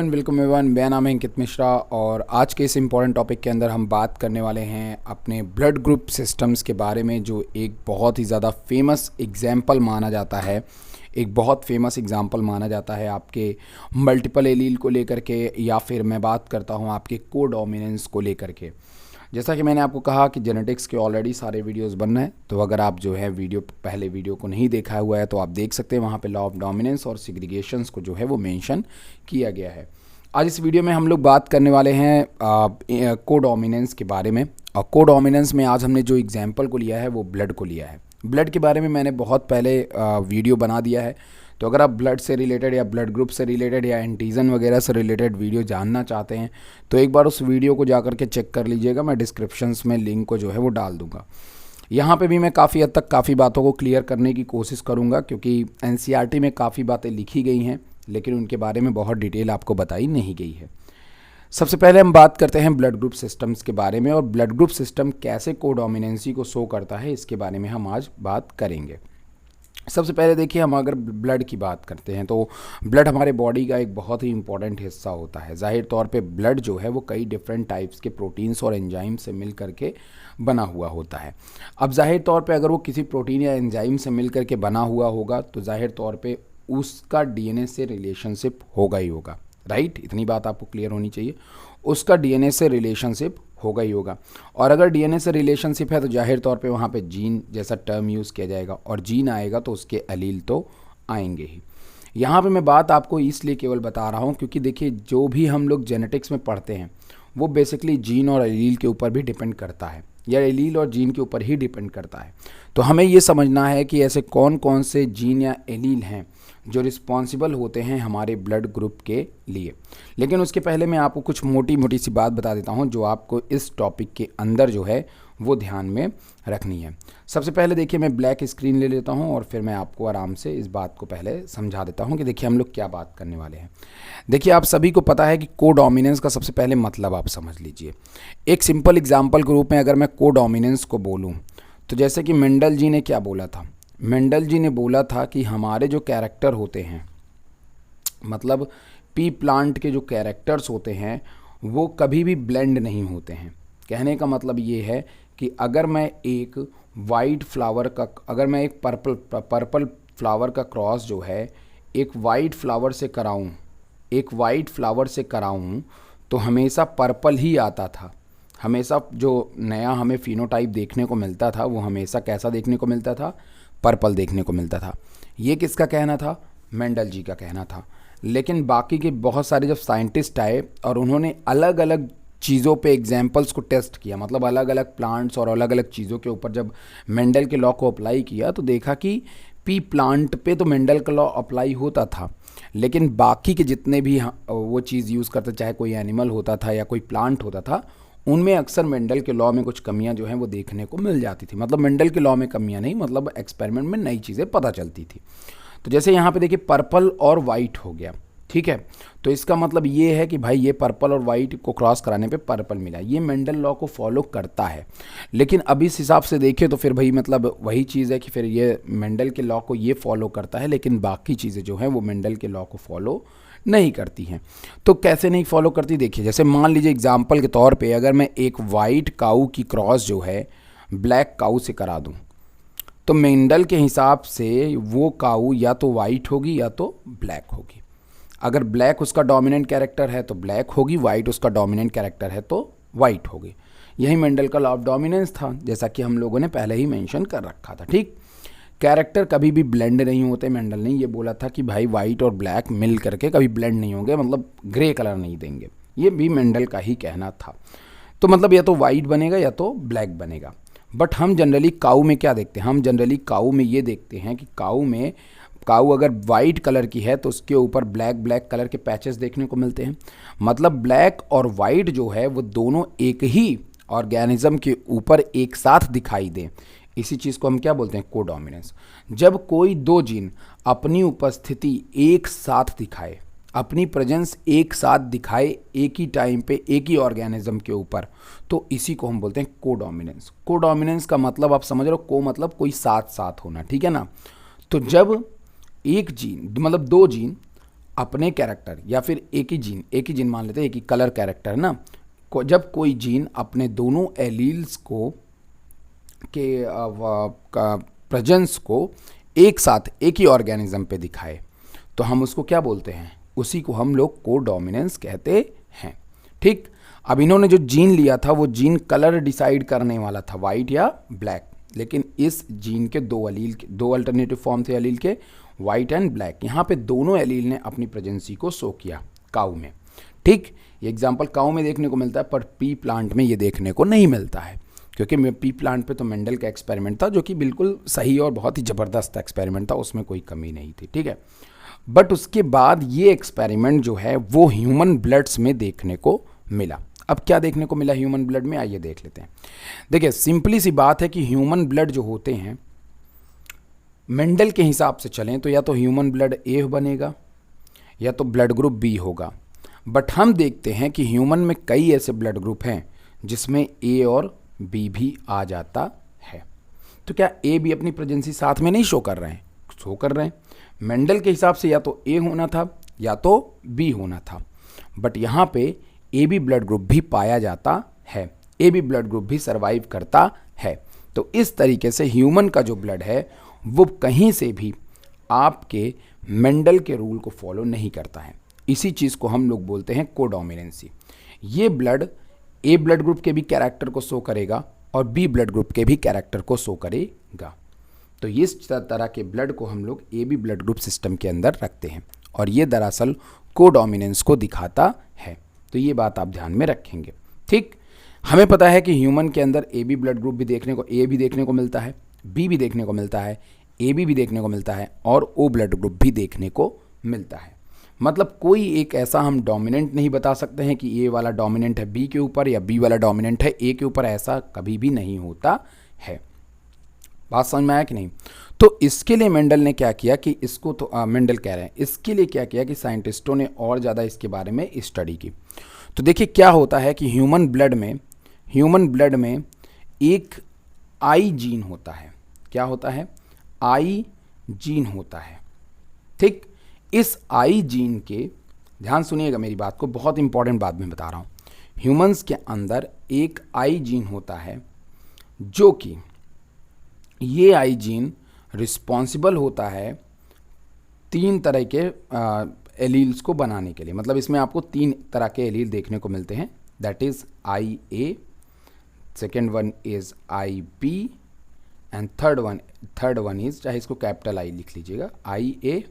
And welcome everyone. मेरा नाम है अंकित मिश्रा और आज के इस इम्पॉर्टेंट टॉपिक के अंदर हम बात करने वाले हैं अपने ब्लड ग्रुप सिस्टम्स के बारे में, जो एक बहुत ही ज़्यादा फेमस एग्जाम्पल माना जाता है। एक बहुत फेमस एग्जाम्पल माना जाता है आपके मल्टीपल एलील को लेकर के, या फिर मैं बात करता हूँ आपके कोडोमिनेंस को लेकर के। जैसा कि मैंने आपको कहा कि जेनेटिक्स के ऑलरेडी सारे वीडियोस बन रहे हैं, तो अगर आप जो है पहले वीडियो को नहीं देखा हुआ है तो आप देख सकते हैं, वहाँ पे लॉ ऑफ डोमिनेंस और सेग्रीगेशंस को जो है वो मेंशन किया गया है। आज इस वीडियो में हम लोग बात करने वाले हैं कोडोमिनेंस के बारे में। और कोडोमिनेंस में आज हमने जो एग्जाम्पल को लिया है वो ब्लड को लिया है। ब्लड के बारे में मैंने बहुत पहले वीडियो बना दिया है, तो अगर आप ब्लड से रिलेटेड या ब्लड ग्रुप से रिलेटेड या एंटीजन वगैरह से रिलेटेड वीडियो जानना चाहते हैं तो एक बार उस वीडियो को जाकर के चेक कर लीजिएगा। मैं डिस्क्रिप्शंस में लिंक को जो है वो डाल दूंगा। यहाँ पे भी मैं काफ़ी हद तक काफ़ी बातों को क्लियर करने की कोशिश करूँगा, क्योंकि एनसीईआरटी में काफ़ी बातें लिखी गई हैं लेकिन उनके बारे में बहुत डिटेल आपको बताई नहीं गई है। सबसे पहले हम बात करते हैं ब्लड ग्रुप सिस्टम्स के बारे में, और ब्लड ग्रुप सिस्टम कैसे कोडोमिनेंसी को शो करता है इसके बारे में हम आज बात करेंगे। सबसे पहले देखिए, हम अगर ब्लड की बात करते हैं तो ब्लड हमारे बॉडी का एक बहुत ही इंपॉर्टेंट हिस्सा होता है। जाहिर तौर पे ब्लड जो है वो कई डिफरेंट टाइप्स के प्रोटीन्स और एंजाइम से मिल करके बना हुआ होता है। अब जाहिर तौर पे अगर वो किसी प्रोटीन या एंजाइम से मिल करके बना हुआ होगा तो जाहिर तौर पे उसका डीएनए से रिलेशनशिप होगा ही होगा, राइट। इतनी बात आपको क्लियर होनी चाहिए, उसका डीएनए से रिलेशनशिप होगा ही होगा। और अगर डीएनए से रिलेशनशिप है तो जाहिर तौर पे वहाँ पे जीन जैसा टर्म यूज़ किया जाएगा, और जीन आएगा तो उसके एलील तो आएंगे ही। यहाँ पे मैं बात आपको इसलिए केवल बता रहा हूँ क्योंकि देखिए, जो भी हम लोग जेनेटिक्स में पढ़ते हैं वो बेसिकली जीन और एलील के ऊपर भी डिपेंड करता है, या एलील और जीन के ऊपर ही डिपेंड करता है। तो हमें ये समझना है कि ऐसे कौन कौन से जीन या एलील हैं जो रिस्पॉन्सिबल होते हैं हमारे ब्लड ग्रुप के लिए। लेकिन उसके पहले मैं आपको कुछ मोटी मोटी सी बात बता देता हूं जो आपको इस टॉपिक के अंदर जो है वो ध्यान में रखनी है। सबसे पहले देखिए, मैं ब्लैक स्क्रीन ले लेता हूं और फिर मैं आपको आराम से इस बात को पहले समझा देता हूं कि देखिए हम लोग क्या बात करने वाले हैं। देखिए, आप सभी को पता है कि कोडोमिनेंस का सबसे पहले मतलब आप समझ लीजिए। एक सिंपल एग्जाम्पल के रूप में अगर मैं कोडोमिनेंस को बोलूँ तो जैसे कि मेंडल जी ने क्या बोला था, मेंडल जी ने बोला था कि हमारे जो कैरेक्टर होते हैं, मतलब पी प्लांट के जो कैरेक्टर्स होते हैं वो कभी भी ब्लेंड नहीं होते हैं। कहने का मतलब ये है कि अगर मैं एक वाइट फ्लावर का, अगर मैं एक पर्पल फ्लावर का क्रॉस जो है एक वाइट फ्लावर से कराऊं, एक वाइट फ्लावर से कराऊं तो हमेशा पर्पल ही आता था। हमेशा जो नया हमें फिनोटाइप देखने को मिलता था वो हमेशा कैसा देखने को मिलता था, पर्पल देखने को मिलता था। ये किसका कहना था? मेंडल जी का कहना था। लेकिन बाकी के बहुत सारे जब साइंटिस्ट आए और उन्होंने अलग अलग चीज़ों पे एग्जाम्पल्स को टेस्ट किया, मतलब अलग अलग प्लांट्स और अलग अलग चीज़ों के ऊपर जब मेंडल के लॉ को अप्लाई किया तो देखा कि पी प्लांट पे तो मेंडल का लॉ अप्लाई होता था, लेकिन बाकी के जितने भी वो चीज़ यूज़ करते, चाहे कोई एनिमल होता था या कोई प्लांट होता था, उनमें अक्सर मेंडल के लॉ में कुछ कमियां जो हैं वो देखने को मिल जाती थी। मतलब मेंडल के लॉ में कमियां नहीं, मतलब एक्सपेरिमेंट में नई चीज़ें पता चलती थी। तो जैसे यहाँ पे देखिए पर्पल और वाइट हो गया, ठीक है, तो इसका मतलब ये है कि भाई ये पर्पल और वाइट को क्रॉस कराने पे पर्पल मिला, ये मेंडल लॉ को फॉलो करता है। लेकिन अब इस हिसाब से देखें तो फिर भाई मतलब वही चीज़ है कि फिर ये मेंडल के लॉ को ये फॉलो करता है, लेकिन बाकी चीज़ें जो हैं वो मेंडल के लॉ को फॉलो नहीं करती हैं। तो कैसे नहीं फॉलो करती? देखिए, जैसे मान लीजिए एग्जाम्पल के तौर पे अगर मैं एक वाइट काऊ की क्रॉस जो है ब्लैक काऊ से करा दूं तो मेंडल के हिसाब से वो काऊ या तो वाइट होगी या तो ब्लैक होगी। अगर ब्लैक उसका डोमिनेंट कैरेक्टर है तो ब्लैक होगी, वाइट उसका डोमिनेंट कैरेक्टर है तो वाइट होगी। यही मेंडल का लॉ ऑफ डोमिनेंस था, जैसा कि हम लोगों ने पहले ही मेंशन कर रखा था, ठीक। कैरेक्टर कभी भी ब्लेंड नहीं होते। मेंडल ने ये बोला था कि भाई वाइट और ब्लैक मिल करके कभी ब्लेंड नहीं होंगे, मतलब ग्रे कलर नहीं देंगे। ये भी मेंडल का ही कहना था। तो मतलब या तो वाइट बनेगा या तो ब्लैक बनेगा। बट हम जनरली काऊ में क्या देखते हैं? हम जनरली काऊ में ये देखते हैं कि काऊ अगर वाइट कलर की है तो उसके ऊपर ब्लैक ब्लैक कलर के पैचेस देखने को मिलते हैं। मतलब ब्लैक और वाइट जो है वो दोनों एक ही ऑर्गेनिज्म के ऊपर एक साथ दिखाई दें, इसी चीज़ को हम क्या बोलते हैं? कोडोमिनेंस। जब कोई दो जीन अपनी उपस्थिति एक साथ दिखाए, अपनी प्रेजेंस एक साथ दिखाए एक ही टाइम पे एक ही ऑर्गेनिज्म के ऊपर, तो इसी को हम बोलते हैं कोडोमिनेंस। कोडोमिनेंस का मतलब आप समझ रहे हो, को मतलब कोई साथ साथ होना, ठीक है ना। तो जब एक जीन मतलब दो जीन अपने कैरेक्टर या फिर एक ही जीन मान लेते हैं, एक ही कलर कैरेक्टर ना, जब कोई जीन अपने दोनों एलील्स को के प्रेजेंस को एक साथ एक ही ऑर्गेनिज्म पे दिखाए तो हम उसको क्या बोलते हैं, उसी को हम लोग कोडोमिनेंस कहते हैं। ठीक, अब इन्होंने जो जीन लिया था वो जीन कलर डिसाइड करने वाला था, वाइट या ब्लैक, लेकिन इस जीन के दो अल्टरनेटिव फॉर्म थे एलील के, वाइट एंड ब्लैक। यहाँ पे दोनों एलील ने अपनी प्रेजेंसी को शो किया काऊ में। ठीक, ये एग्जाम्पल काऊ में देखने को मिलता है, पर पी प्लांट में ये देखने को नहीं मिलता है, क्योंकि पी प्लांट पे तो मेंडल का एक्सपेरिमेंट था जो कि बिल्कुल सही और बहुत ही ज़बरदस्त एक्सपेरिमेंट था, उसमें कोई कमी नहीं थी। ठीक है, बट उसके बाद ये एक्सपेरिमेंट जो है वो ह्यूमन ब्लड्स में देखने को मिला। अब क्या देखने को मिला ह्यूमन ब्लड में, आइए देख लेते हैं। देखिए सिंपली सी बात है कि ह्यूमन ब्लड जो होते हैं मेंडल के हिसाब से चलें तो या तो ह्यूमन ब्लड ए बनेगा या तो ब्लड ग्रुप बी होगा, बट हम देखते हैं कि ह्यूमन में कई ऐसे ब्लड ग्रुप हैं जिसमें ए और बी भी आ जाता है। तो क्या ए भी अपनी प्रेजेंसी साथ में नहीं शो कर रहे हैं? शो कर रहे हैं। मेंडल के हिसाब से या तो ए होना था या तो बी होना था, बट यहाँ पे ए बी ब्लड ग्रुप भी पाया जाता है, ए बी ब्लड ग्रुप भी सर्वाइव करता है। तो इस तरीके से ह्यूमन का जो ब्लड है वो कहीं से भी आपके मेंडल के रूल को फॉलो नहीं करता है। इसी चीज़ को हम लोग बोलते हैं कोडोमिनेंसी। ये ब्लड ए ब्लड ग्रुप के भी कैरेक्टर को शो करेगा और बी ब्लड ग्रुप के भी कैरेक्टर को शो करेगा। तो इस तरह के ब्लड को हम लोग A B blood group system के अंदर रखते हैं और ये दरअसल कोडोमिनेंस को दिखाता है। तो ये बात आप ध्यान में रखेंगे। ठीक, हमें पता है कि ह्यूमन के अंदर ए बी ब्लड ग्रुप भी देखने को, ए भी देखने को मिलता है, बी भी देखने को मिलता है, ए बी भी देखने को मिलता है और ओ ब्लड ग्रुप भी देखने को मिलता है। मतलब कोई एक ऐसा हम डोमिनेंट नहीं बता सकते हैं कि ए वाला डोमिनेंट है बी के ऊपर या बी वाला डोमिनेंट है ए के ऊपर, ऐसा कभी भी नहीं होता है। बात समझ में आया कि नहीं? तो इसके लिए मेंडल ने क्या किया कि इसको तो मेंडल कह रहे हैं, इसके लिए क्या किया कि साइंटिस्टों ने और ज़्यादा इसके बारे में स्टडी की। तो देखिए क्या होता है कि ह्यूमन ब्लड में एक आई जीन होता है। क्या होता है? आई जीन होता है। ठीक, इस आई जीन के, ध्यान सुनिएगा मेरी बात को, बहुत इंपॉर्टेंट बात मैं बता रहा हूँ। ह्यूमंस के अंदर एक आई जीन होता है जो कि ये आई जीन रिस्पॉन्सिबल होता है 3 तरह के एलील्स को बनाने के लिए। मतलब इसमें आपको 3 तरह के एलील देखने को मिलते हैं, that is I A, second one is I B and third one is, चाहे इसको कैपिटल आई लिख लीजिएगा, आई ए,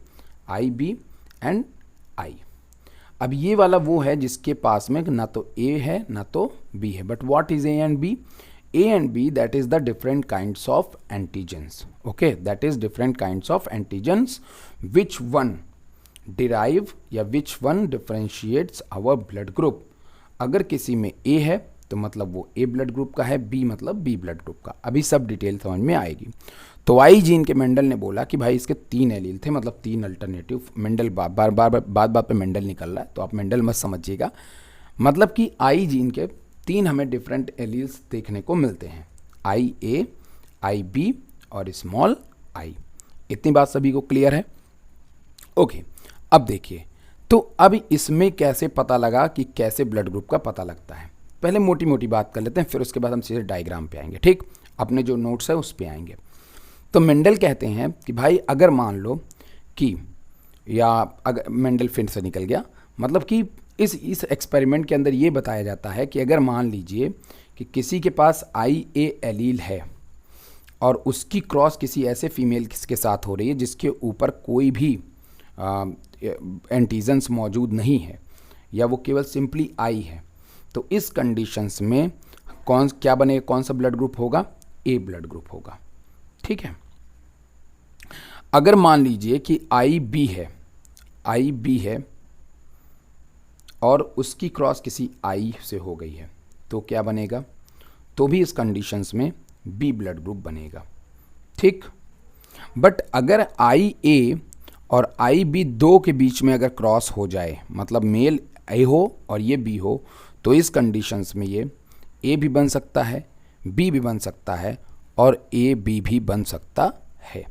आई बी एंड आई। अब ये वाला वो है जिसके पास में ना तो ए है ना तो बी है, but what is A and B? A and B, that is the different kinds of antigens. Okay, that is different kinds of antigens. Which one derive या which one differentiates our blood group? अगर किसी में A है तो मतलब वो A blood group का है, B मतलब B ब्लड ग्रुप का। अभी सब डिटेल समझ में आएगी। तो आई जीन के मेंडल ने बोला कि भाई इसके 3 एलील थे, मतलब 3 अल्टरनेटिव। मेंडल बात पे मेंडल निकल रहा है तो आप मेंडल मत समझिएगा। मतलब कि आई जीन के 3 हमें डिफरेंट एलील्स देखने को मिलते हैं, आई ए, आई बी और स्मॉल आई। इतनी बात सभी को क्लियर है? ओके, अब देखिए तो अब इसमें कैसे पता लगा कि कैसे ब्लड ग्रुप का पता लगता है। पहले मोटी मोटी बात कर लेते हैं, फिर उसके बाद हम सीधे डायग्राम पे आएंगे। ठीक, अपने जो नोट्स है उस पे आएंगे। तो मेंडल कहते हैं कि भाई अगर मान लो कि, या अगर मेंडल फिर से निकल गया, मतलब कि इस एक्सपेरिमेंट के अंदर ये बताया जाता है कि अगर मान लीजिए कि किसी के पास आई ए एलील है और उसकी क्रॉस किसी ऐसे फीमेल के साथ हो रही है जिसके ऊपर कोई भी एंटीजन्स मौजूद नहीं है या वो केवल सिंपली आई है, तो इस कंडीशंस में क्या बनेगा, कौन सा ब्लड ग्रुप होगा? ए ब्लड ग्रुप होगा। ठीक है, अगर मान लीजिए कि आई बी है और उसकी क्रॉस किसी आई से हो गई है तो क्या बनेगा? तो भी इस कंडीशंस में बी ब्लड ग्रुप बनेगा। ठीक, बट अगर आई ए और आई बी 2 के बीच में अगर क्रॉस हो जाए, मतलब मेल ए हो और ये बी हो, तो इस कंडीशंस में ये ए भी बन सकता है, बी भी बन सकता है और ए बी भी बन सकता है।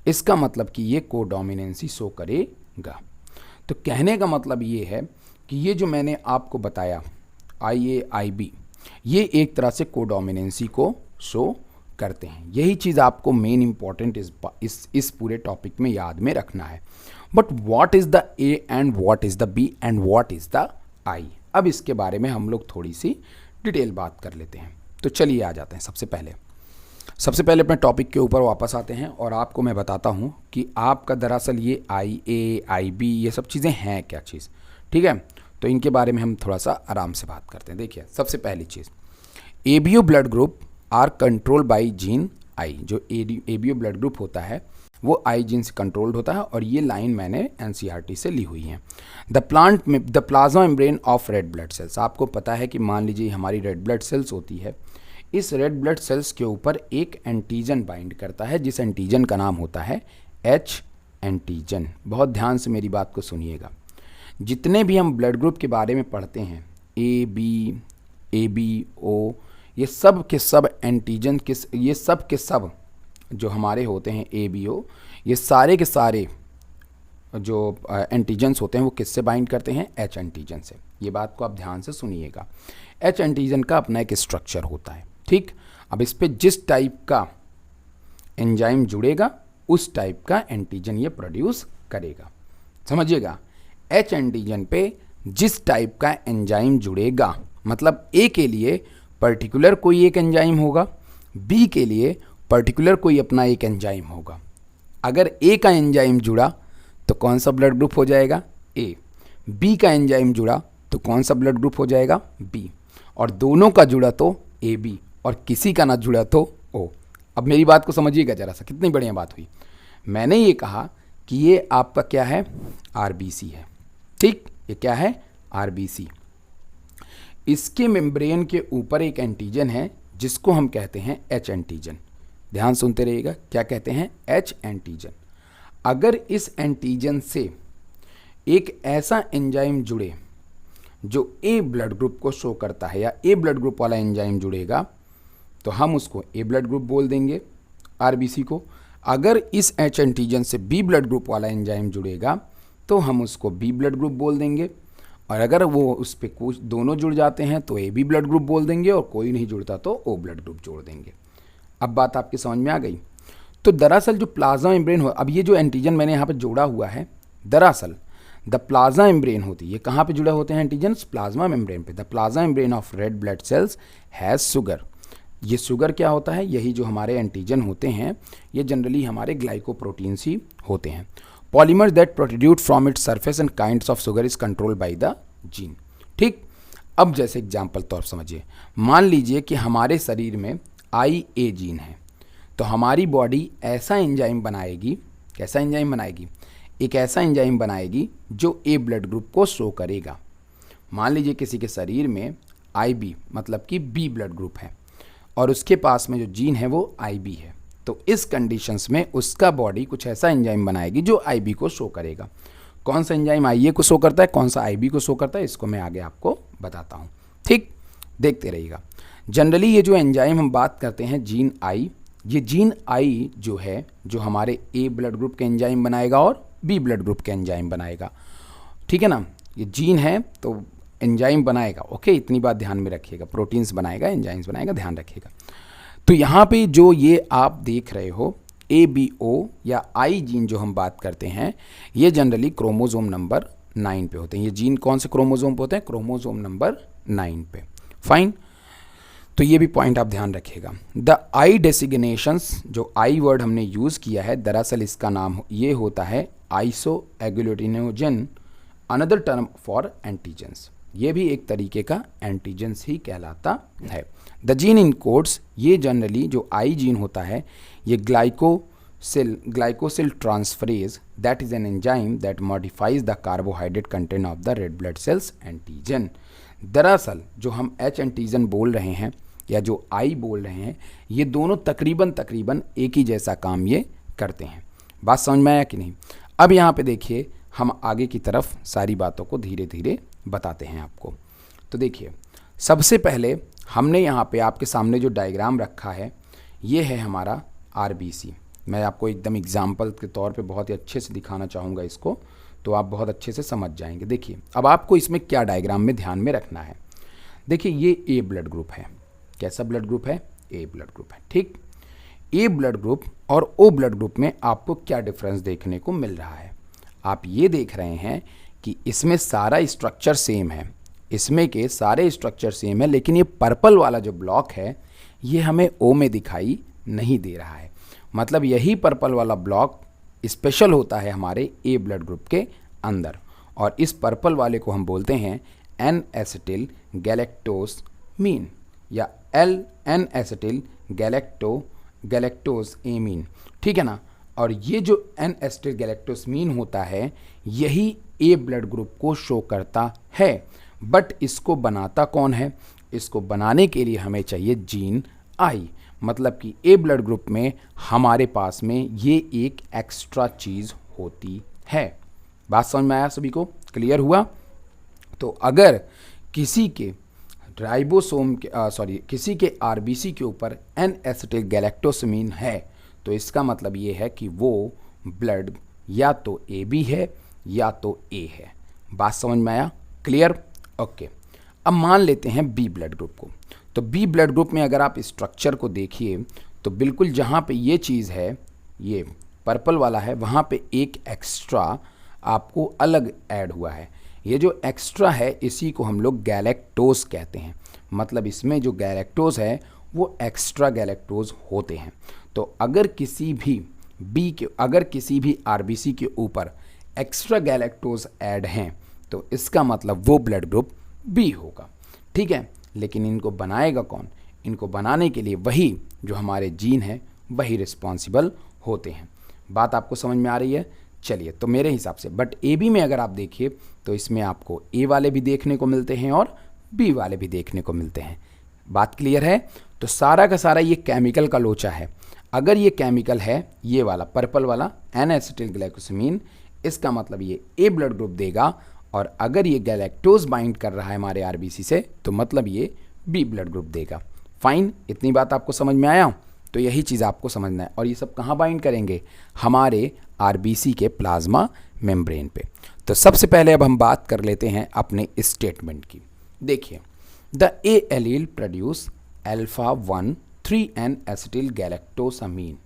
इसका मतलब कि ये कोडोमिनेंसी शो करेगा। तो कहने का मतलब ये है कि ये जो मैंने आपको बताया IAIB, ये एक तरह से कोडोमिनेंसी को शो करते हैं। यही चीज़ आपको मेन इंपॉर्टेंट इस पूरे टॉपिक में याद में रखना है। But what is the A and what is the B and what is the I, अब इसके बारे में हम लोग थोड़ी सी डिटेल बात कर लेते हैं। तो चलिए आ जाते हैं। सबसे पहले अपने टॉपिक के ऊपर वापस आते हैं और आपको मैं बताता हूँ कि आपका दरअसल ये IAIB ये सब चीज़ें हैं क्या चीज़, ठीक है। तो इनके बारे में हम थोड़ा सा आराम से बात करते हैं। देखिए, सबसे पहली चीज़, ABO blood group are control by gene I। जो ABO ब्लड ग्रुप होता है वो I जीन से कंट्रोल्ड होता है, और ये लाइन मैंने NCERT से ली हुई है। The plasma membrane of red blood sales, आपको पता है कि मान लीजिए हमारी रेड ब्लड सेल्स होती है, इस रेड ब्लड सेल्स के ऊपर एक एंटीजन बाइंड करता है, जिस एंटीजन का नाम होता है H एंटीजन। बहुत ध्यान से मेरी बात को सुनिएगा। जितने भी हम ब्लड ग्रुप के बारे में पढ़ते हैं, AB, ABO, ये सब के सब एंटीजन ये सब के सब जो हमारे होते हैं ABO, ये सारे के सारे जो एंटीजन्स होते हैं वो किससे बाइंड करते हैं? H एंटीजन से। ये बात को आप ध्यान से सुनिएगा। H एंटीजन का अपना एक स्ट्रक्चर होता है, ठीक। अब इस पे जिस टाइप का एंजाइम जुड़ेगा उस टाइप का एंटीजन ये प्रोड्यूस करेगा, समझिएगा। H एंटीजन पे जिस टाइप का एंजाइम जुड़ेगा, मतलब A के लिए पर्टिकुलर कोई एक एंजाइम होगा, B के लिए पर्टिकुलर कोई अपना एक एंजाइम होगा। अगर A का एंजाइम जुड़ा तो कौन सा ब्लड ग्रुप हो जाएगा? A। B का एंजाइम जुड़ा तो कौन सा ब्लड ग्रुप हो जाएगा? B। और दोनों का जुड़ा तो AB, और किसी का ना जुड़ा तो O। अब मेरी बात को समझिएगा जरा सा, कितनी बढ़िया बात हुई। मैंने ये कहा कि ये आपका क्या है? RBC है, ठीक। ये क्या है? RBC। इसके मेम्ब्रेन के ऊपर एक एंटीजन है जिसको हम कहते हैं H एंटीजन। ध्यान सुनते रहिएगा, क्या कहते हैं? H antigen. अगर इस एंटीजन से एक ऐसा एंजाइम जुड़े जो A ब्लड ग्रुप को शो करता है, या A ब्लड ग्रुप वाला एंजाइम जुड़ेगा, तो हम उसको A ब्लड ग्रुप बोल देंगे RBC को। अगर इस H एंटीजन से B ब्लड ग्रुप वाला एंजाइम जुड़ेगा तो हम उसको B ब्लड ग्रुप बोल देंगे, और अगर वो उस पर कुछ दोनों जुड़ जाते हैं तो AB ब्लड ग्रुप बोल देंगे, और कोई नहीं जुड़ता तो O ब्लड ग्रुप जोड़ देंगे। अब बात आपकी समझ में आ गई। तो दरअसल जो प्लाज्मा मेम्ब्रेन हो, अब ये जो एंटीजन मैंने यहाँ पे जोड़ा हुआ है, दरअसल द प्लाज्मा मेम्ब्रेन होती है, ये कहाँ पे जुड़े होते हैं एंटीजन्स? प्लाज्मा मेम्ब्रेन पे। The plasma membrane of red blood sales has sugar. ये शुगर क्या होता है? यही जो हमारे एंटीजन होते हैं, ये जनरली हमारे ग्लाइकोप्रोटीन्स ही होते हैं। Polymer that produced from its surface and kinds of sugar is control by the gene, ठीक। अब जैसे एग्जाम्पल तौर समझिए, मान लीजिए कि हमारे शरीर में IA जीन है, तो हमारी बॉडी ऐसा एंजाइम बनाएगी, कैसा एंजाइम बनाएगी? एक ऐसा एंजाइम बनाएगी जो A ब्लड ग्रुप को शो करेगा। मान लीजिए किसी के शरीर में IB मतलब कि B ब्लड ग्रुप है, और उसके पास में जो जीन है वो IB है, तो इस कंडीशंस में उसका बॉडी कुछ ऐसा एंजाइम बनाएगी जो IB को शो करेगा। कौन सा एंजाइम IA को शो करता है, कौन सा IB को शो करता है, इसको मैं आगे आपको बताता हूँ, ठीक। देखते रहिएगा। जनरली ये जो एंजाइम हम बात करते हैं जीन I, ये जीन I जो है, जो हमारे A ब्लड ग्रुप के एंजाइम बनाएगा और B ब्लड ग्रुप के एंजाइम बनाएगा, ठीक है ना। ये जीन है तो एंजाइम बनाएगा, ओके। इतनी बात ध्यान में रखिएगा, प्रोटीन्स बनाएगा, एंजाइम्स बनाएगा, ध्यान रखिएगा। तो यहाँ पे जो ये आप देख रहे हो ABO या I जीन जो हम बात करते हैं, ये जनरली क्रोमोसोम नंबर 9 पे होते हैं। ये जीन कौन से क्रोमोसोम पे होते हैं? क्रोमोसोम नंबर 9 पे। फाइन, तो ये भी पॉइंट आप ध्यान रखिएगा। द I डेसिग्नेशंस, जो I वर्ड हमने यूज़ किया है, दरअसल इसका नाम ये होता है isoagglutinogen, another term for antigens. ये भी एक तरीके का एंटीजेंस ही कहलाता है। द जीन इन कोड्स, ये जनरली जो I जीन होता है, ये glycosyl transferase that is an enzyme that modifies the carbohydrate content of the red blood cells antigen. दरअसल जो हम H एंटीजन बोल रहे हैं या जो I बोल रहे हैं, ये दोनों तकरीबन एक ही जैसा काम ये करते हैं। बात समझ में आया कि नहीं? अब यहाँ पे देखिए, हम आगे की तरफ सारी बातों को धीरे धीरे बताते हैं आपको। तो देखिए, सबसे पहले हमने यहाँ पे आपके सामने जो डायग्राम रखा है, ये है हमारा RBC। मैं आपको एकदम एग्जाम्पल के तौर पे बहुत ही अच्छे से दिखाना चाहूँगा इसको, तो आप बहुत अच्छे से समझ जाएंगे। देखिए अब आपको इसमें क्या डायग्राम में ध्यान में रखना है। देखिए ये ए ब्लड ग्रुप है। कैसा ब्लड ग्रुप है? ए ब्लड ग्रुप है। ठीक, ए ब्लड ग्रुप और ओ ब्लड ग्रुप में आपको क्या डिफरेंस देखने को मिल रहा है? आप ये देख रहे हैं कि इसमें सारा स्ट्रक्चर सेम है, इसमें के सारे स्ट्रक्चर सेम है, लेकिन ये पर्पल वाला जो ब्लॉक है ये हमें ओ में दिखाई नहीं दे रहा है। मतलब यही पर्पल वाला ब्लॉक स्पेशल होता है हमारे ए ब्लड ग्रुप के अंदर, और इस पर्पल वाले को हम बोलते हैं एन एसिटिल गैलेक्टोसमीन या एन एसिटिल गैलेक्टोस एमीन। ठीक है ना। और ये जो एन एसिटिल गैलेक्टोसमीन होता है यही ए ब्लड ग्रुप को शो करता है। बट इसको बनाता कौन है? इसको बनाने के लिए हमें चाहिए जीन आई। मतलब कि ए ब्लड ग्रुप में हमारे पास में ये एक एक्स्ट्रा चीज़ होती है। बात समझ में आया सभी को? क्लियर हुआ? तो अगर किसी के राइबोसोम के किसी के आरबीसी के ऊपर एन एसिटिल गैलेक्टोसमीन है तो इसका मतलब ये है कि वो ब्लड या तो ए बी है या तो ए है। बात समझ में आया? क्लियर? ओके। अब मान लेते हैं बी ब्लड ग्रुप को। तो बी ब्लड ग्रुप में अगर आप स्ट्रक्चर को देखिए तो बिल्कुल जहाँ पे ये चीज़ है, ये पर्पल वाला है, वहाँ पे एक एक्स्ट्रा आपको अलग ऐड हुआ है। ये जो एक्स्ट्रा है इसी को हम लोग गैलेक्टोज कहते हैं। मतलब इसमें जो गैलेक्टोज है वो एक्स्ट्रा गैलेक्टोज होते हैं। तो अगर किसी भी आरबीसी के ऊपर एक्स्ट्रा गैलेक्टोज ऐड हैं तो इसका मतलब वो ब्लड ग्रुप बी होगा। ठीक है। लेकिन इनको बनाएगा कौन? इनको बनाने के लिए वही जो हमारे जीन है वही रिस्पॉन्सिबल होते हैं। बात आपको समझ में आ रही है? चलिए, तो मेरे हिसाब से बट ए बी में अगर आप देखिए तो इसमें आपको ए वाले भी देखने को मिलते हैं और बी वाले भी देखने को मिलते हैं। बात क्लियर है? तो सारा का सारा ये केमिकल का लोचा है। अगर ये केमिकल है ये वाला पर्पल वाला एन एसिटिल ग्लाइकोसामीन, इसका मतलब ये ए ब्लड ग्रुप देगा। और अगर ये गैलेक्टोज बाइंड कर रहा है हमारे आरबीसी से तो मतलब ये बी ब्लड ग्रुप देगा। फाइन, इतनी बात आपको समझ में आया? तो यही चीज़ आपको समझना है। और ये सब कहाँ बाइंड करेंगे? हमारे आरबीसी के प्लाज्मा मेम्ब्रेन पे। तो सबसे पहले अब हम बात कर लेते हैं अपने स्टेटमेंट की। देखिए, the A allele produce alpha 1 3N acetyl galactosamine,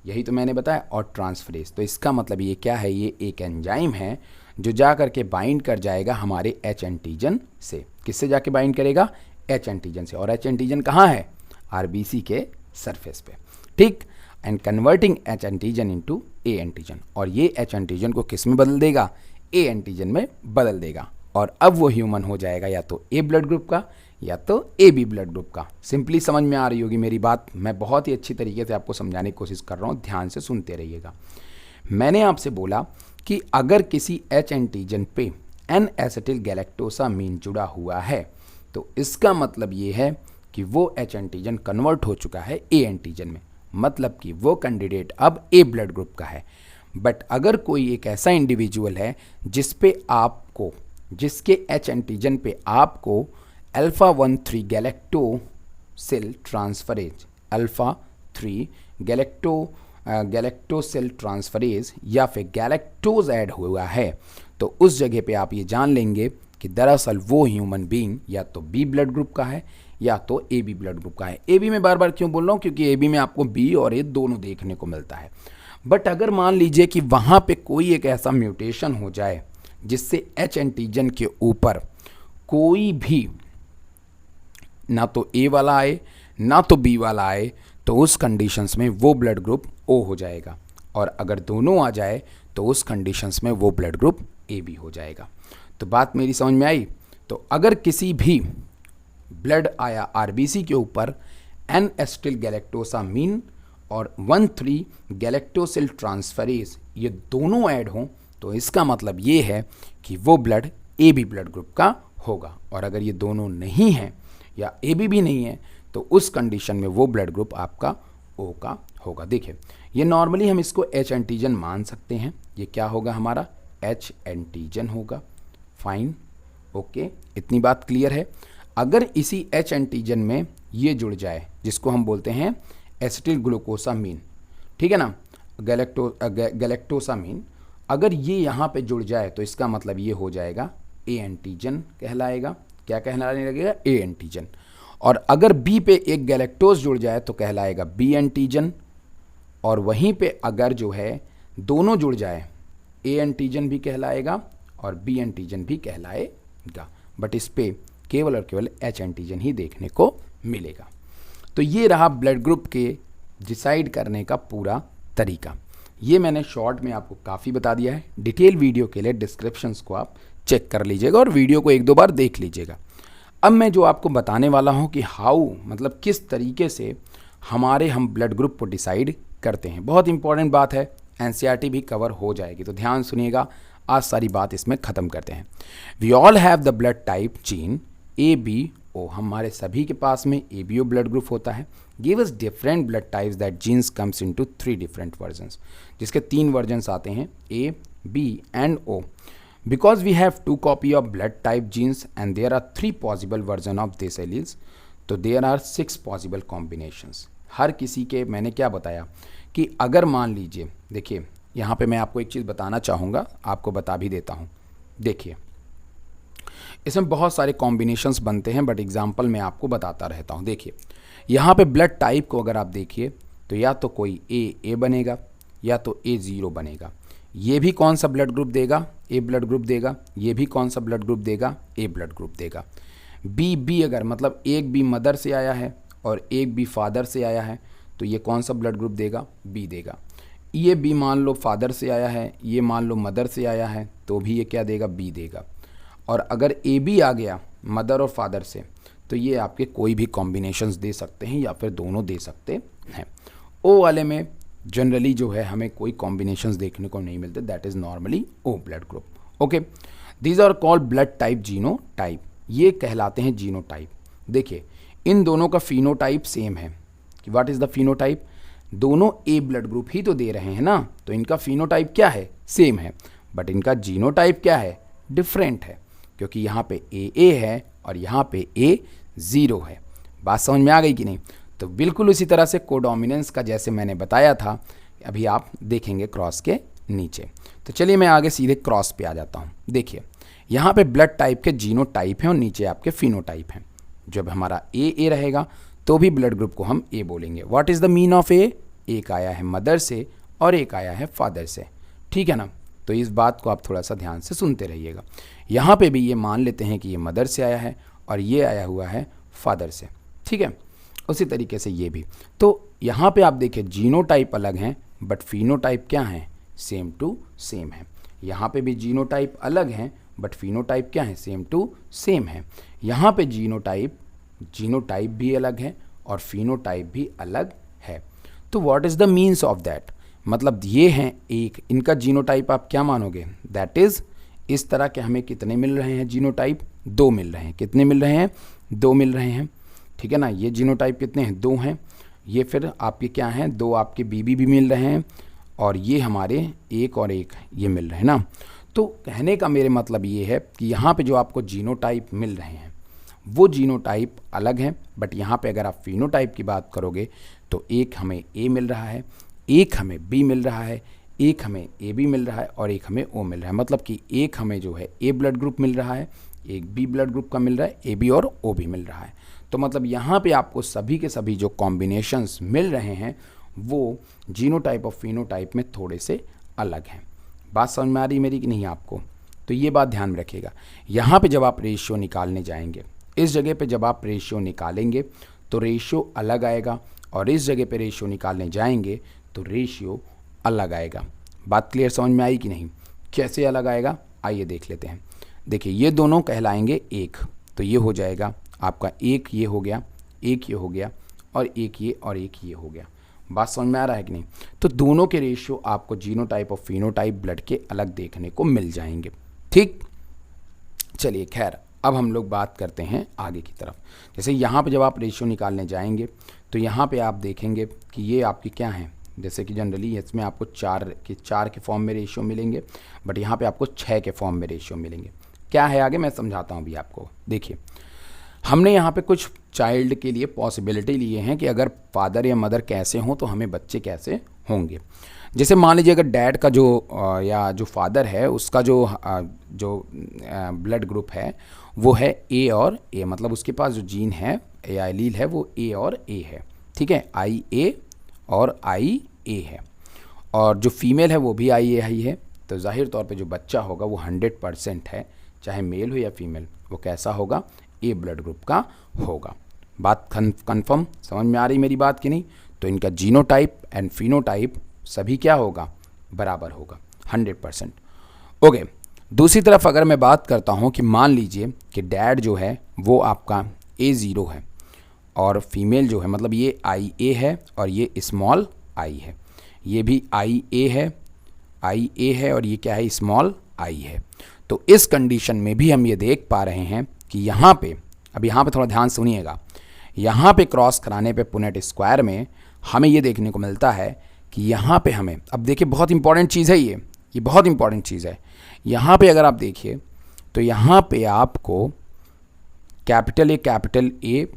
यही तो मैंने बताया, और ट्रांसफरेज। तो इसका मतलब ये क्या है? ये एक एंजाइम है जो जा करके बाइंड कर जाएगा हमारे एच एंटीजन से। किससे जाके बाइंड करेगा? एच एंटीजन से। और एच एंटीजन कहाँ है? आरबीसी के सरफेस पे। ठीक। And converting H antigen into A antigen, और ये एच एंटीजन को किस में बदल देगा? ए एंटीजन में बदल देगा। और अब वो ह्यूमन हो जाएगा या तो ए ब्लड ग्रुप का या तो ए बी ब्लड ग्रुप का। सिंपली समझ में आ रही होगी मेरी बात? मैं बहुत ही अच्छी तरीके से आपको समझाने की कोशिश कर रहा हूँ, ध्यान से सुनते रहिएगा। मैंने आपसे बोला कि अगर किसी एच एंटीजन पे एन एसिटिल गैलेक्टोसामीन जुड़ा हुआ है तो इसका मतलब ये है कि वो एच एंटीजन कन्वर्ट हो चुका है ए एंटीजन में। मतलब कि वो कैंडिडेट अब ए ब्लड ग्रुप का है। बट अगर कोई एक ऐसा इंडिविजुअल है जिसके एच एंटीजन पे आपको अल्फा 1 3 गैलेक्टोसिल ट्रांसफरेज अल्फा 3 गैलेक्टोसिल ट्रांसफरेज या फिर गैलेक्टोज ऐड हुआ है तो उस जगह पे आप ये जान लेंगे कि दरअसल वो ह्यूमन बीइंग या तो बी ब्लड ग्रुप का है या तो ए बी ब्लड ग्रुप का है। ए बी में बार बार क्यों बोल रहा हूँ? क्योंकि ए बी में आपको बी और ए दोनों देखने को मिलता है। बट अगर मान लीजिए कि वहाँ पे कोई एक ऐसा म्यूटेशन हो जाए जिससे एच एंटीजन के ऊपर कोई भी ना तो ए वाला आए ना तो बी वाला आए तो उस कंडीशंस में वो ब्लड ग्रुप ओ हो जाएगा। और अगर दोनों आ जाए तो उस कंडीशंस में वो ब्लड ग्रुप ए बी हो जाएगा। तो बात मेरी समझ में आई? तो अगर किसी भी ब्लड आया आरबीसी के ऊपर एन एसिटिल गैलेक्टोसामीन और 1,3 गैलेक्टोसिल ट्रांसफरेज ये दोनों ऐड हों तो इसका मतलब ये है कि वो blood A B blood group का होगा। और अगर ये दोनों नहीं हैं या ए बी भी नहीं है तो उस कंडीशन में वो ब्लड ग्रुप आपका ओ का होगा। देखिए, ये नॉर्मली हम इसको एच एंटीजन मान सकते हैं। ये क्या होगा? हमारा एच एंटीजन होगा। फाइन, ओके, इतनी बात क्लियर है। अगर इसी एच एंटीजन में ये जुड़ जाए जिसको हम बोलते हैं एसिटिल ग्लूकोसामीन, ठीक है ना, गैलेक्टोसामीन, अगर ये यहाँ पे जुड़ जाए तो इसका मतलब ये हो जाएगा ए एंटीजन कहलाएगा। क्या कहलाने लगेगा? A antigen. और अगर बी पे एक गैलेक्टोज जुड़ जाए तो कहलाएगा बी एंटीजन। और वहीं पे अगर जो है दोनों जुड़ जाए, ए एंटीजन भी कहलाएगा और बी एंटीजन भी कहलाएगा, बट इस पे केवल और केवल एच एंटीजन ही देखने को मिलेगा। तो ये रहा ब्लड ग्रुप के डिसाइड करने का पूरा तरीका। ये मैंने शॉर्ट में आपको काफ़ी बता दिया है। डिटेल वीडियो के लिए डिस्क्रिप्शंस को आप चेक कर लीजिएगा और वीडियो को एक दो बार देख लीजिएगा। अब मैं जो आपको बताने वाला हूँ कि हाउ, मतलब किस तरीके से हम ब्लड ग्रुप को डिसाइड करते हैं, बहुत इंपॉर्टेंट बात है। एनसीईआरटी भी कवर हो जाएगी, तो ध्यान सुनिएगा। आज सारी बात इसमें ख़त्म करते हैं। We all have the blood type gene A B O. हमारे सभी के पास में A B O blood group होता है। Give us different blood types that genes comes into 3 different versions, जिसके 3 वर्जन्स आते हैं A B and O. Because we have 2 copy of blood type genes and there are 3 possible version of this alleles, तो there are 6 possible combinations. हर किसी के, मैंने क्या बताया कि अगर मान लीजिए, देखिए यहाँ पे मैं आपको एक चीज़ बताना चाहूँगा, आपको बता भी देता हूँ। देखिए इसमें बहुत सारे कॉम्बिनेशंस बनते हैं, बट एग्जांपल मैं आपको बताता रहता हूँ। देखिए यहाँ पे ब्लड टाइप को अगर आप देखिए तो या तो कोई ए बनेगा या तो A0 बनेगा। ये भी कौन सा ब्लड ग्रुप देगा? ए ब्लड ग्रुप देगा। ये भी कौन सा ब्लड ग्रुप देगा? ए ब्लड ग्रुप देगा। बी अगर, मतलब एक बी मदर से आया है और एक बी फादर से आया है, तो ये कौन सा ब्लड ग्रुप देगा? बी देगा। ये बी मान लो फादर से आया है, ये मान लो मदर से आया है, तो भी ये क्या देगा? बी देगा। और अगर ए बी आ गया मदर और फादर से, तो ये आपके कोई भी कॉम्बिनेशंस दे सकते हैं या फिर दोनों दे सकते हैं। ओ वाले में जनरली जो है हमें कोई कॉम्बिनेशंस देखने को नहीं मिलते, that is normally O blood group. Okay, these are called blood type genotype. ये कहलाते हैं जीनोटाइप। देखिए इन दोनों का फिनोटाइप सेम है। कि व्हाट इज़ द फिनोटाइप? दोनों ए ब्लड ग्रुप ही तो दे रहे हैं ना, तो इनका फिनोटाइप क्या है? सेम है। बट इनका जीनोटाइप क्या है? डिफरेंट है, क्योंकि यहाँ पे ए है और यहाँ पे A0 है। बात समझ में आ गई कि नहीं? तो बिल्कुल उसी तरह से कोडोमिनेंस का जैसे मैंने बताया था, अभी आप देखेंगे क्रॉस के नीचे। तो चलिए मैं आगे सीधे क्रॉस पे आ जाता हूँ। देखिए यहाँ पे ब्लड टाइप के जीनोटाइप हैं और नीचे आपके फिनोटाइप हैं। जब हमारा ए रहेगा तो भी ब्लड ग्रुप को हम ए बोलेंगे। What is the mean of A? एक आया है मदर से और एक आया है फादर से, ठीक है ना? तो इस बात को आप थोड़ा सा ध्यान से सुनते रहिएगा। यहाँ पे भी ये मान लेते हैं कि ये मदर से आया है और ये आया हुआ है फादर से, ठीक है? उसी तरीके से ये भी। तो यहाँ पे आप देखिए जीनोटाइप अलग हैं बट फिनोटाइप क्या है? सेम टू सेम है। यहाँ पे भी जीनोटाइप अलग हैं बट फिनोटाइप क्या है? सेम टू सेम है। यहाँ पे जीनोटाइप भी अलग है और फिनोटाइप भी अलग है। तो what is the means of that? मतलब ये हैं एक, इनका जीनोटाइप आप क्या मानोगे? दैट इज़ इस तरह के हमें कितने मिल रहे हैं जीनोटाइप? 2 मिल रहे हैं। कितने मिल रहे हैं? 2 मिल रहे हैं, ठीक है ना? ये जीनोटाइप कितने हैं? 2 हैं। ये फिर आपके क्या हैं? 2 आपके बीबी भी मिल रहे हैं और ये हमारे एक और एक ये मिल रहे हैं ना। तो कहने का मेरे मतलब ये है कि यहाँ पे जो आपको जीनोटाइप मिल रहे हैं वो जीनोटाइप अलग हैं, बट यहाँ पे अगर आप फिनोटाइप की बात करोगे तो एक हमें ए मिल रहा है, एक हमें बी मिल रहा है, एक हमें ए बी मिल रहा है और एक हमें ओ मिल रहा है। मतलब कि एक हमें जो है ए ब्लड ग्रुप मिल रहा है, एक बी ब्लड ग्रुप का मिल रहा है, ए बी और ओ भी मिल रहा है। तो मतलब यहाँ पे आपको सभी के सभी जो कॉम्बिनेशंस मिल रहे हैं वो जीनोटाइप और फिनोटाइप में थोड़े से अलग हैं। बात समझ में आ रही मेरी कि नहीं आपको? तो ये बात ध्यान में रखिएगा। यहाँ पे जब आप रेशियो निकालने जाएंगे, इस जगह पे जब आप रेशियो निकालेंगे तो रेशियो अलग आएगा और इस जगह पे रेशियो निकालने जाएंगे तो रेशियो अलग आएगा। बात क्लियर समझ में आई कि नहीं? कैसे अलग आएगा आइए देख लेते हैं। देखिए ये दोनों कहलाएंगे एक, तो ये हो जाएगा आपका एक ये हो गया, एक ये हो गया और एक ये और एक ये हो गया। बात समझ में आ रहा है कि नहीं? तो दोनों के रेशियो आपको जीनोटाइप और फिनोटाइप ब्लड के अलग देखने को मिल जाएंगे, ठीक? चलिए खैर अब हम लोग बात करते हैं आगे की तरफ। जैसे यहाँ पे जब आप रेशियो निकालने जाएंगे तो यहाँ पे आप देखेंगे कि ये आपकी क्या है, जैसे कि जनरली इसमें आपको 4 के फॉर्म में रेशियो मिलेंगे, बट यहाँ पे आपको 6 के फॉर्म में रेशियो मिलेंगे। क्या है आगे मैं समझाता हूँ अभी आपको। देखिए हमने यहाँ पे कुछ चाइल्ड के लिए पॉसिबिलिटी लिए हैं कि अगर फादर या मदर कैसे हों तो हमें बच्चे कैसे होंगे। जैसे मान लीजिए अगर डैड का या जो फादर है उसका जो ब्लड ग्रुप है वो है ए और ए, मतलब उसके पास जो जीन है या एलील है वो ए और ए है, ठीक है, आई ए और आई ए है, और जो फीमेल है वो भी आई ए ही है, तो जाहिर तौर पे जो बच्चा होगा वो 100% है, चाहे मेल हो या फीमेल, वो कैसा होगा, ए ब्लड ग्रुप का होगा। बात कन्फर्म समझ में आ रही मेरी बात कि नहीं? तो इनका जीनोटाइप एंड फिनोटाइप सभी क्या होगा, बराबर होगा 100%। ओके, दूसरी तरफ अगर मैं बात करता हूँ कि मान लीजिए कि डैड जो है वो आपका A0 है और फीमेल जो है, मतलब ये आई ए है और ये स्मॉल आई है, ये भी आई ए है और ये क्या है, स्मॉल आई है। तो इस कंडीशन में भी हम ये देख पा रहे हैं कि यहाँ पे, अब यहाँ पे थोड़ा ध्यान सुनिएगा, यहाँ पे क्रॉस कराने पे पुनेट स्क्वायर में हमें ये देखने को मिलता है कि यहाँ पे हमें, अब देखिए बहुत इंपॉर्टेंट चीज़ है ये बहुत इंपॉर्टेंट चीज़ है। यहाँ पे अगर आप देखिए तो यहाँ पे आपको कैपिटल ए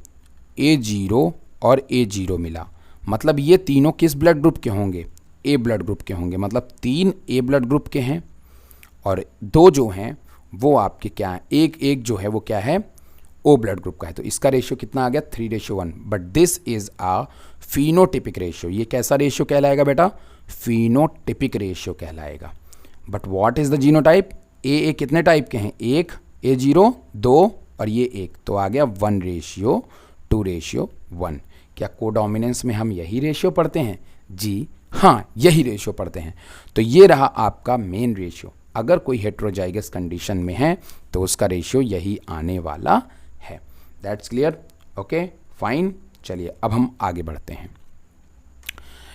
A0 और A0 मिला, मतलब ये तीनों किस ब्लड ग्रुप के होंगे, ए ब्लड ग्रुप के होंगे, मतलब 3 ए ब्लड ग्रुप के हैं और 2 जो हैं वो आपके क्या हैं, एक जो है वो क्या है, ओ ब्लड ग्रुप का है। तो इसका रेशियो कितना आ गया, 3:1, but this is a phenotypic ratio. ये कैसा रेशियो कहलाएगा बेटा, फिनोटिपिक रेशियो कहलाएगा। But what is the genotype, ए कितने टाइप के हैं, एक, A0 2 और ये एक, तो आ गया 1:2:1। क्या कोडोमिनेंस में हम यही रेशियो पढ़ते हैं, जी हाँ यही रेशियो पढ़ते हैं। तो ये रहा आपका मेन रेशियो। अगर कोई हेट्रोजाइगस कंडीशन में है तो उसका रेशियो यही आने वाला है। That's clear, okay fine. चलिए अब हम आगे बढ़ते हैं।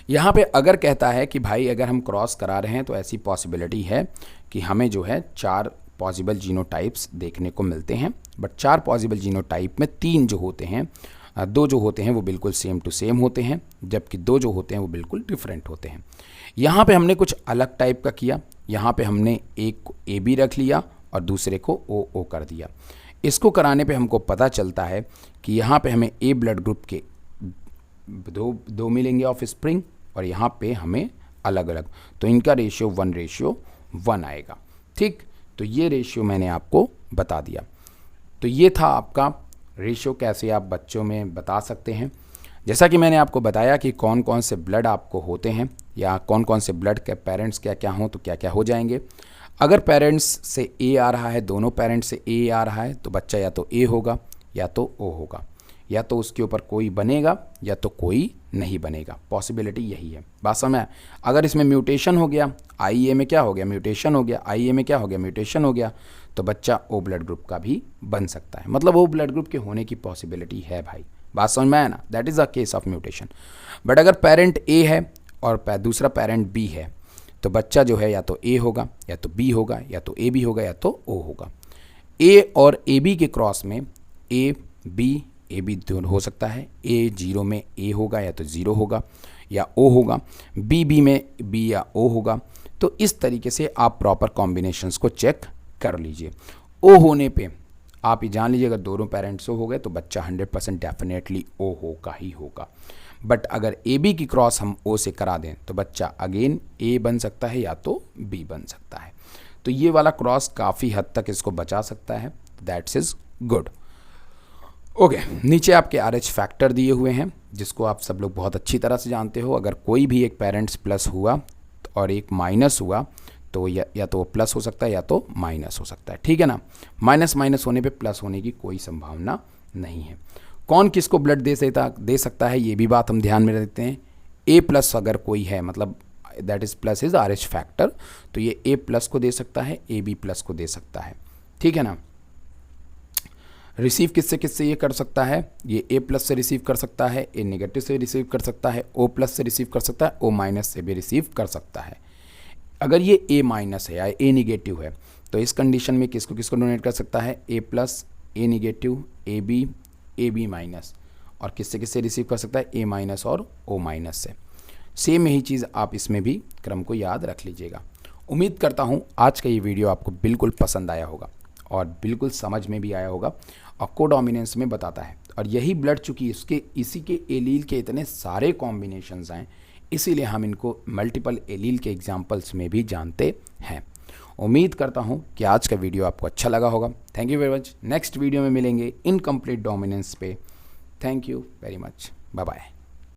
यहाँ पे अगर कहता है कि भाई अगर हम क्रॉस करा रहे हैं तो ऐसी पॉसिबिलिटी है कि हमें जो है 4 पॉसिबल जीनोटाइप्स देखने को मिलते हैं, बट 4 पॉसिबल जीनोटाइप में 3 जो होते हैं, 2 जो होते हैं वो बिल्कुल सेम टू सेम होते हैं, जबकि 2 जो होते हैं वो बिल्कुल डिफरेंट होते हैं। यहाँ पे हमने कुछ अलग टाइप का किया, यहाँ पे हमने एक को ए बी रख लिया और दूसरे को ओ कर दिया। इसको कराने पे हमको पता चलता है कि यहाँ पे हमें ए ब्लड ग्रुप के दो मिलेंगे ऑफ स्प्रिंग और यहाँ पे हमें अलग अलग, तो इनका रेशियो 1:1 आएगा। ठीक, तो ये रेशियो मैंने आपको बता दिया। तो ये था आपका रेशियो, कैसे आप बच्चों में बता सकते हैं। जैसा कि मैंने आपको बताया कि कौन कौन से ब्लड आपको होते हैं या कौन कौन से ब्लड के पेरेंट्स क्या क्या हों तो क्या क्या हो जाएंगे। अगर पेरेंट्स से ए आ रहा है, दोनों पेरेंट्स से ए आ रहा है, तो बच्चा या तो ए होगा या तो ओ होगा, या तो उसके ऊपर कोई बनेगा या तो कोई नहीं बनेगा। पॉसिबिलिटी यही है, बात समझ में। अगर इसमें म्यूटेशन हो गया, आई ए में क्या हो गया, म्यूटेशन हो गया, आई ए में क्या हो गया, म्यूटेशन हो गया, तो बच्चा ओ ब्लड ग्रुप का भी बन सकता है। मतलब ओ ब्लड ग्रुप के होने की पॉसिबिलिटी है भाई, बात समझ में आया ना। That is a case of mutation. But अगर पेरेंट ए है और दूसरा पेरेंट बी है, तो बच्चा जो है या तो ए होगा या तो बी होगा या तो ए बी होगा या तो ओ होगा। ए और ए बी के क्रॉस में ए बी दोनों हो सकता है। A0 में ए होगा या तो 0 होगा या ओ होगा, बी में बी या ओ होगा। तो इस तरीके से आप प्रॉपर कॉम्बिनेशंस को चेक कर लीजिए। ओ होने पे आप ये जान लीजिए अगर दोनों पेरेंट्स हो गए तो बच्चा 100% डेफिनेटली ओ होगा ही होगा। बट अगर ए बी की क्रॉस हम ओ से करा दें तो बच्चा अगेन ए बन सकता है या तो बी बन सकता है। तो ये वाला क्रॉस काफ़ी हद तक इसको बचा सकता है। That's is good. ओके, नीचे आपके RH फैक्टर दिए हुए हैं जिसको आप सब लोग बहुत अच्छी तरह से जानते हो। अगर कोई भी एक पेरेंट्स प्लस हुआ और एक माइनस हुआ तो या तो प्लस हो सकता है या तो माइनस हो सकता है, ठीक है ना। माइनस होने पे प्लस होने की कोई संभावना नहीं है। कौन किसको ब्लड दे सकता है ये भी बात हम ध्यान में रखते हैं। A+ अगर कोई है, मतलब that is plus is RH factor, तो ये A+ को दे सकता है, AB+ को दे सकता है, ठीक है ना। रिसीव किससे ये कर सकता है, ये A+ से रिसीव कर सकता है, A नेगेटिव से रिसीव कर सकता है, O+ से रिसीव कर सकता है, O- से भी रिसीव कर सकता है। अगर ये A- है या A नेगेटिव है तो इस कंडीशन में किसको डोनेट कर सकता है, A+, A नेगेटिव, AB- और किससे रिसीव कर सकता है, A- और O- से। सेम यही चीज़ आप इसमें भी क्रम को याद रख लीजिएगा। उम्मीद करता हूँ आज का ये वीडियो आपको बिल्कुल पसंद आया होगा और बिल्कुल समझ में भी आया होगा और कोडोमिनेंस में बताता है। और यही ब्लड चूँकि इसी के एलील के इतने सारे कॉम्बिनेशंस हैं, इसीलिए हम इनको मल्टीपल एलील के एग्जाम्पल्स में भी जानते हैं। उम्मीद करता हूँ कि आज का वीडियो आपको अच्छा लगा होगा। Thank you very much. Next video में मिलेंगे इनकम्प्लीट डोमिनेंस पे। Thank you very much. Bye bye.